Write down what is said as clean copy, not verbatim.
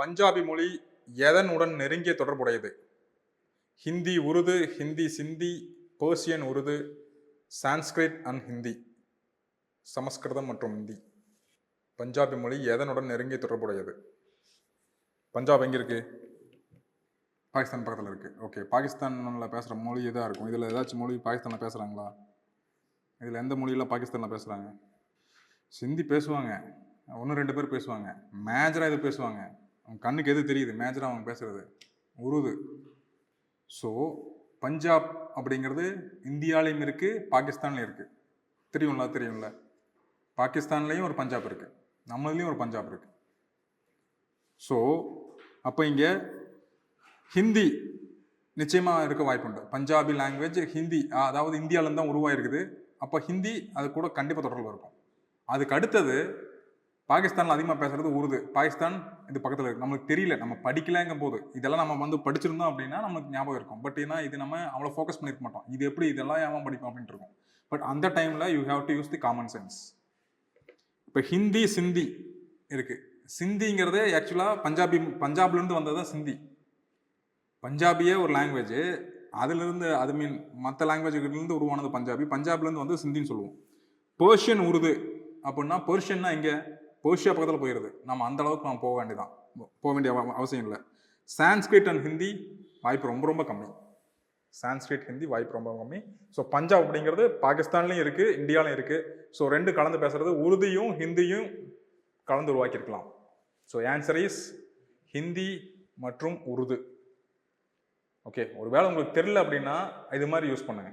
பஞ்சாபி மொழி எதனுடன் நெருங்கிய தொடர்புடையது? ஹிந்தி உருது, ஹிந்தி சிந்தி, பெர்சியன் உருது, சான்ஸ்கிரிட் அண்ட் ஹிந்தி. சமஸ்கிருதம் மற்றும் ஹிந்தி. பஞ்சாபி மொழி எதனுடன் நெருங்கிய தொடர்புடையது? பஞ்சாப் எங்கே இருக்கு? பாகிஸ்தான் பக்கத்தில் இருக்கு. ஓகே, பாகிஸ்தானில் பேசுகிற மொழி எதாக இருக்கும்? இதில் ஏதாச்சும் மொழி பாகிஸ்தானில் பேசுகிறாங்களா? இதில் எந்த மொழியில் பாகிஸ்தானில் பேசுகிறாங்க? சிந்தி பேசுவாங்க, 1-2 பேர் பேசுவாங்க. மேஜராக இது பேசுவாங்க. அவங்க கண்ணுக்கு எது தெரியுது மேஜராக அவங்க பேசுகிறது? உருது. ஸோ பஞ்சாப் அப்படிங்கிறது இந்தியாலையும் இருக்குது, பாகிஸ்தான்லையும் இருக்குது. தெரியும்ல. பாகிஸ்தான்லேயும் ஒரு பஞ்சாப் இருக்குது, நம்மளையும் ஒரு பஞ்சாப் இருக்குது. ஸோ அப்போ இங்கே ஹிந்தி நிச்சயமாக இருக்க வாய்ப்புண்டு. பஞ்சாபி லாங்குவேஜ் ஹிந்தி, அதாவது இந்தியாவிலேருந்து தான் உருவாயிருக்குது. அப்போ ஹிந்தி அது கூட கண்டிப்பாக தொடர்பு இருக்கும். அதுக்கு அடுத்தது பாகிஸ்தானில் அதிகமாக பேசுகிறது உருது. பாகிஸ்தான் இது பக்கத்தில் இருக்குது. நம்மளுக்கு தெரியல, நம்ம படிக்கலைங்கும் போது இதெல்லாம் நம்ம படிச்சிருந்தோம் அப்படின்னா நமக்கு ஞாபகம் இருக்கும். பட் ஏன்னா இது நம்ம அவ்வளோ ஃபோக்கஸ் பண்ணியிருக்க மாட்டோம். இது எப்படி இதெல்லாம் ஏன் படிக்கும் அப்படின்ட்டு இருக்கும். பட் அந்த டைமில் you have to use the common sense. இப்போ ஹிந்தி சிந்தி இருக்குது. சிந்திங்கிறது ஆக்சுவலாக பஞ்சாப்லேருந்து வந்தது தான் சிந்தி. பஞ்சாபியே ஒரு லாங்குவேஜ், அதுலேருந்து மற்ற லாங்குவேஜ்லேருந்து உருவானது பஞ்சாபி. பஞ்சாப்லேருந்து வந்து சிந்தின்னு சொல்லுவோம். பெர்ஷியன் உருது அப்படின்னா பெர்ஷியன்னா இங்கே பெர்ஷியா பக்கத்தில் போயிடுது. நம்ம அந்த அளவுக்கு நம்ம போக வேண்டிய அவசியம் இல்லை. சான்ஸ்கிரிட் அண்ட் ஹிந்தி வாய்ப்பு ரொம்ப கம்மி. சான்ஸ்கிரிட் ஹிந்தி வாய்ப்பு ரொம்ப கம்மி. ஸோ பஞ்சாப் அப்படிங்கிறது பாகிஸ்தான்லையும் இருக்குது, இந்தியாவிலையும் இருக்குது. ஸோ 2 கலந்து பேசுறது உருதியும் ஹிந்தியும் கலந்து உருவாக்கியிருக்கலாம். ஸோ ஆன்சர் இஸ் ஹிந்தி மற்றும் உருது. ஓகே, ஒருவேளை உங்களுக்கு தெரியல அப்படின்னா இது மாதிரி யூஸ் பண்ணுங்க.